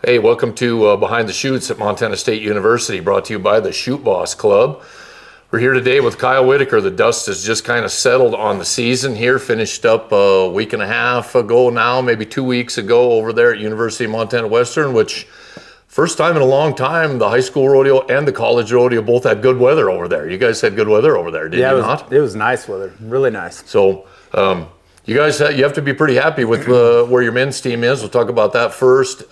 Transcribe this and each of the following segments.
Hey, welcome to Behind the Chutes at Montana State University, brought to you by the Chute Boss Club. We're here today with Kyle Whitaker. The dust has just kind of settled on the season here, finished up a week and a half ago now, maybe 2 weeks ago over there at University of Montana Western, which first time in a long time, the high school rodeo and the college rodeo both had good weather over there. You guys had good weather over there, did you not? It was nice weather, really nice. So you guys you have to be pretty happy with where your men's team is. We'll talk about that first.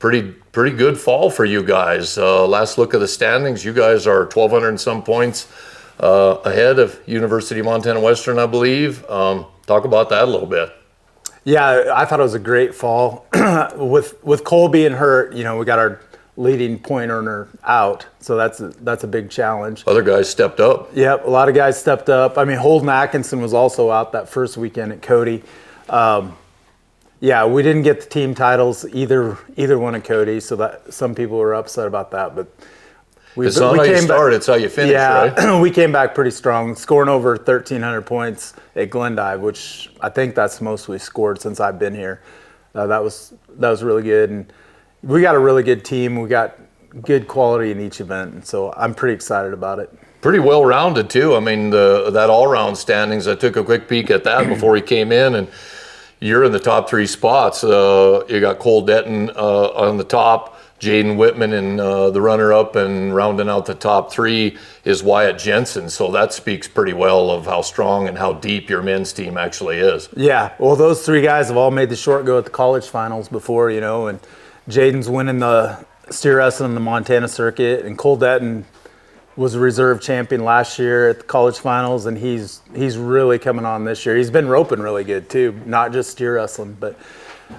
Pretty good fall for you guys. Last look at the standings, you guys are 1,200 and some points ahead of University of Montana Western, I believe. Talk about that a little bit. Yeah, I thought it was a great fall. with Cole being hurt, we got our leading point earner out, so that's a big challenge. Other guys stepped up. Yep, a lot of guys stepped up. I mean, Holden Atkinson was also out that first weekend at Cody. Yeah, we didn't get the team titles either one of Cody, so that some people were upset about that. But it's not how you start; it's how you finish, right? Yeah, we came back pretty strong, scoring over 1,300 points at Glendive, which I think that's the most we've scored since I've been here. That was really good, and we got a really good team. We got good quality in each event, and so I'm pretty excited about it. Pretty well rounded too. I mean, that all round standings. I took a quick peek at that before he came in, and you're in the top three spots. You got Cole Detton on the top, Jaden Whitman in the runner-up, and rounding out the top three is Wyatt Jensen. So that speaks pretty well of how strong and how deep your men's team actually is. Yeah, well, those three guys have all made the short go at the college finals before, and Jaden's winning the steer wrestling in the Montana circuit, and Cole Detton was a reserve champion last year at the college finals, and he's really coming on this year. He's been roping really good too, not just steer wrestling, but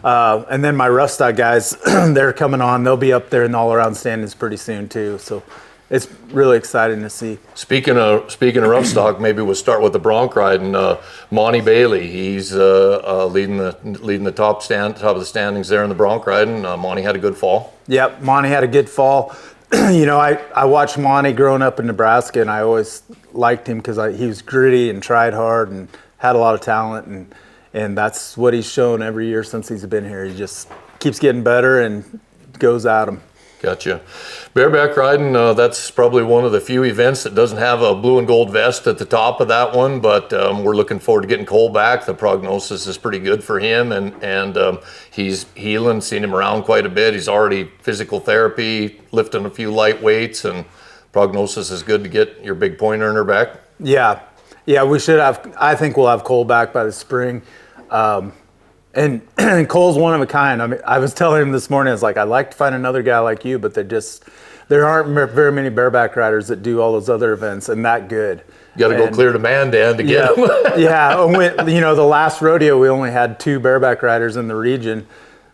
and then my rough stock guys, they're coming on. They'll be up there in the all-around standings pretty soon too. So it's really exciting to see. Speaking of rough stock, maybe we'll start with the bronc riding. Monty Bailey, he's leading the top of the standings there in the bronc riding. Monty had a good fall. Yep, Monty had a good fall. I watched Monty growing up in Nebraska, and I always liked him because he was gritty and tried hard and had a lot of talent, and that's what he's shown every year since he's been here. He just keeps getting better and goes at him. Gotcha. Bareback riding, that's probably one of the few events that doesn't have a blue and gold vest at the top of that one, but we're looking forward to getting Cole back. The prognosis is pretty good for him, and he's healing, seen him around quite a bit. He's already physical therapy, lifting a few light weights, and prognosis is good to get your big point earner back. Yeah, we should have. I think we'll have Cole back by the spring. And Cole's one of a kind. I mean, I was telling him this morning, I was like, I'd like to find another guy like you, but there aren't very many bareback riders that do all those other events and that good. You got to go clear to Mandan to get them. Yeah, and the last rodeo, we only had 2 bareback riders in the region.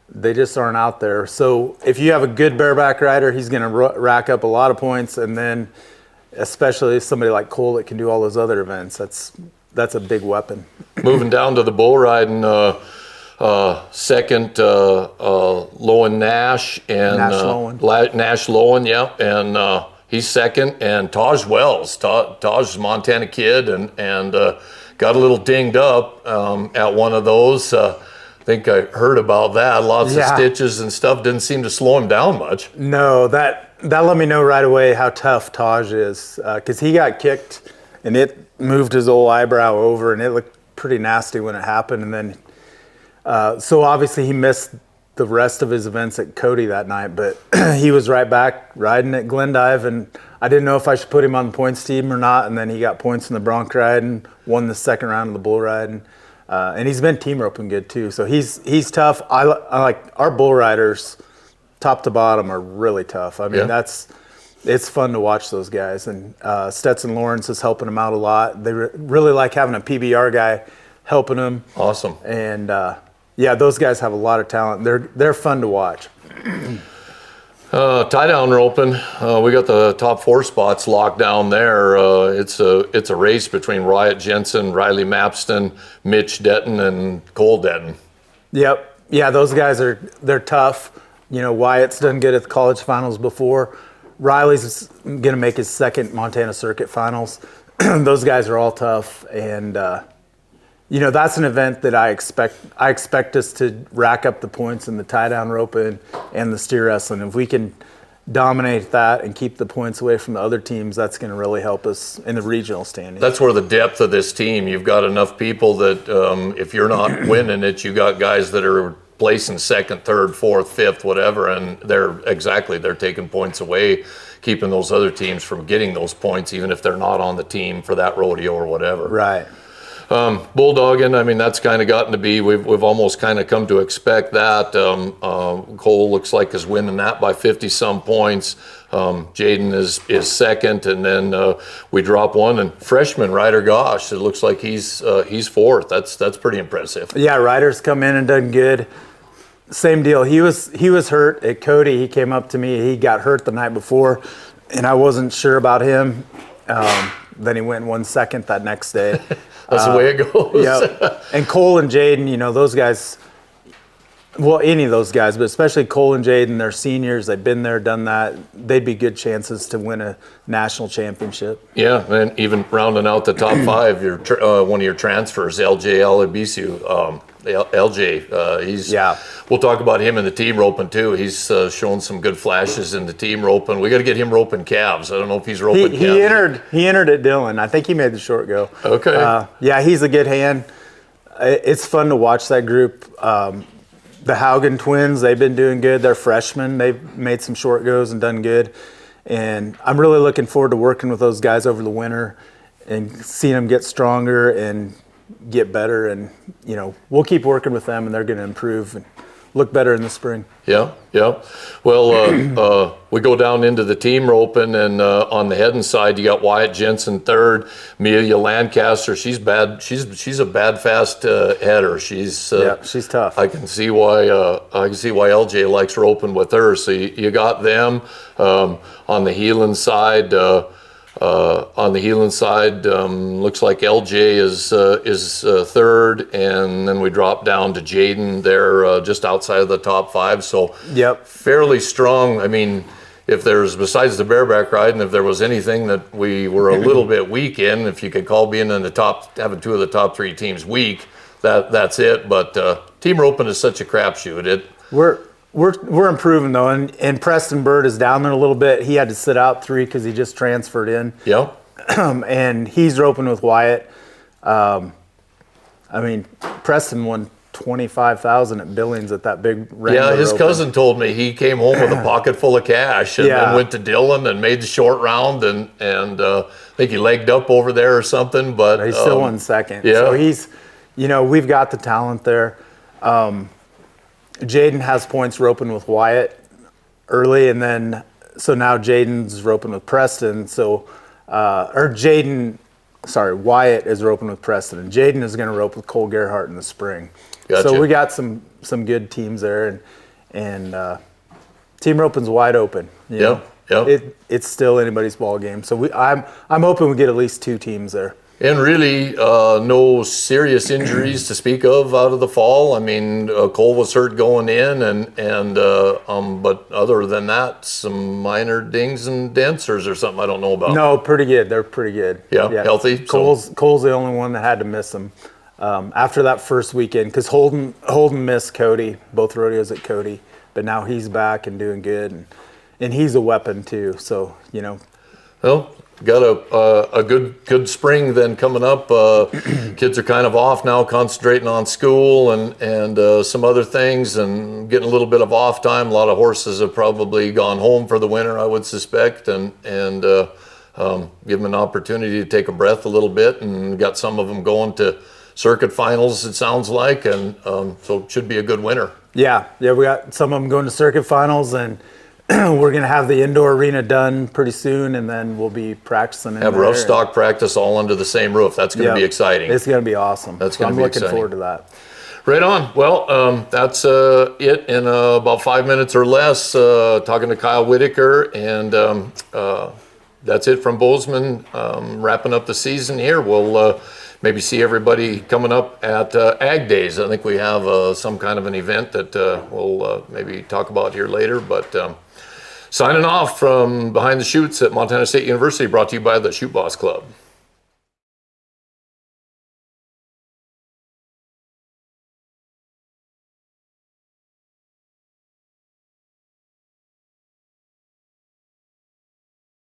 They just aren't out there. So if you have a good bareback rider, he's going to rack up a lot of points, and then especially somebody like Cole that can do all those other events, that's a big weapon. Moving down to the bull riding, second, Lowen Nash and Nash Lowen, yeah, and he's second, and Taj Wells. Taj is a Montana kid, and got a little dinged up at one of those. I think I heard about that. Lots of stitches and stuff. Didn't seem to slow him down much. No, that let me know right away how tough Taj is, because he got kicked and it moved his old eyebrow over, and it looked pretty nasty when it happened, and then. So obviously he missed the rest of his events at Cody that night, but he was right back riding at Glendive, and I didn't know if I should put him on the points team or not, and then he got points in the bronc riding, won the second round of the bull riding, and he's been team roping good too. So he's tough. I like our bull riders, top to bottom, are really tough. I mean, it's fun to watch those guys, and Stetson Lawrence is helping them out a lot. They really like having a PBR guy helping them. Awesome. And yeah, those guys have a lot of talent. They're fun to watch. Tie down roping. We got the top 4 spots locked down there. It's a race between Wyatt Jensen, Riley Mapston, Mitch Detton, and Cole Detton. Yep. Yeah, those guys they're tough. Wyatt's done good at the college finals before. Riley's going to make his second Montana circuit finals. Those guys are all tough, and that's an event that I expect us to rack up the points in the tie down roping and the steer wrestling. If we can dominate that and keep the points away from the other teams, that's going to really help us in the regional standings. That's where the depth of this team, you've got enough people that if you're not winning it, you got guys that are placing second, third, fourth, fifth, whatever, and they're taking points away, keeping those other teams from getting those points, even if they're not on the team for that rodeo or whatever. Right. Bulldogging, I mean, that's kind of gotten to be, we've almost kind of come to expect that. Cole looks like is winning that by 50-some points. Jaden is second, and then we drop one, and freshman Ryder Gosh, it looks like he's fourth. That's pretty impressive. Yeah, Ryder's come in and done good. Same deal. He was hurt at Cody. He came up to me. He got hurt the night before, and I wasn't sure about him. Then he went 1 second that next day. That's the way it goes. Yeah. And Cole and Jaden, those guys, well, any of those guys, but especially Cole and Jaden, they're seniors. They've been there, done that. They'd be good chances to win a national championship. Yeah, and even rounding out the top five, one of your transfers, LJ Alabisu. LJ, we'll talk about him in the team roping too. He's shown some good flashes in the team roping. We got to get him roping calves. I don't know if he's roping calves. He entered at Dillon. I think he made the short go. Okay. Yeah, he's a good hand. It's fun to watch that group. The Haugen twins, they've been doing good. They're freshmen. They've made some short goes and done good. And I'm really looking forward to working with those guys over the winter and seeing them get stronger and get better. And, we'll keep working with them, and they're going to improve and look better in the spring. Yeah. Well, we go down into the team roping, and on the heading side, you got Wyatt Jensen third, Amelia Lancaster. She's bad. She's a bad fast header. She's tough. I can see why LJ likes roping with her. So you got them on the heeling side. Looks like LJ is third, and then we drop down to Jaden. They're just outside of the top five, so fairly strong. I mean, if there's, besides the bareback ride, and if there was anything that we were a little bit weak in, if you could call being in the top, having two of the top three teams weak, that's it. But team roping is such a crapshoot. We're improving though, and Preston Bird is down there a little bit. He had to sit out 3 because he just transferred in. Yeah. And he's roping with Wyatt. Preston won $25,000 at Billings at that big round. Yeah, his cousin told me he came home with a pocket full of cash and then went to Dillon and made the short round and I think he legged up over there or something. But he still won second. Yeah. So he's, we've got the talent there. Jaden has points roping with Wyatt early, and then so now Jaden's roping with Preston. So, Wyatt is roping with Preston, and Jaden is going to rope with Cole Gerhardt in the spring. Gotcha. So we got some good teams there, and team roping's wide open. Yeah. It's still anybody's ball game. So I'm hoping we get at least 2 teams there. And really, no serious injuries to speak of out of the fall. I mean, Cole was hurt going in, but other than that, some minor dings and dents or something I don't know about. No, pretty good. They're pretty good. Yeah. Healthy. Cole's the only one that had to miss them after that first weekend because Holden missed Cody, both rodeos at Cody, but now he's back and doing good, and he's a weapon too. So Well. Got a good spring then coming up. Kids are kind of off now, concentrating on school and some other things and getting a little bit of off time. A lot of horses have probably gone home for the winter, I would suspect, and give them an opportunity to take a breath a little bit, and got some of them going to circuit finals, it sounds like, and so it should be a good winter. Yeah, we got some of them going to circuit finals, and we're going to have the indoor arena done pretty soon, and then we'll be practicing in have rough stock practice all under the same roof. That's going to be exciting. It's going to be awesome. I'm looking forward to that. Right on. Well, that's it in about 5 minutes or less, talking to Kyle Whitaker, and that's it from Bozeman, wrapping up the season here. We'll maybe see everybody coming up at Ag Days. I think we have some kind of an event that we'll maybe talk about here later, but signing off from behind the chutes at Montana State University, brought to you by the Chute Boss Club.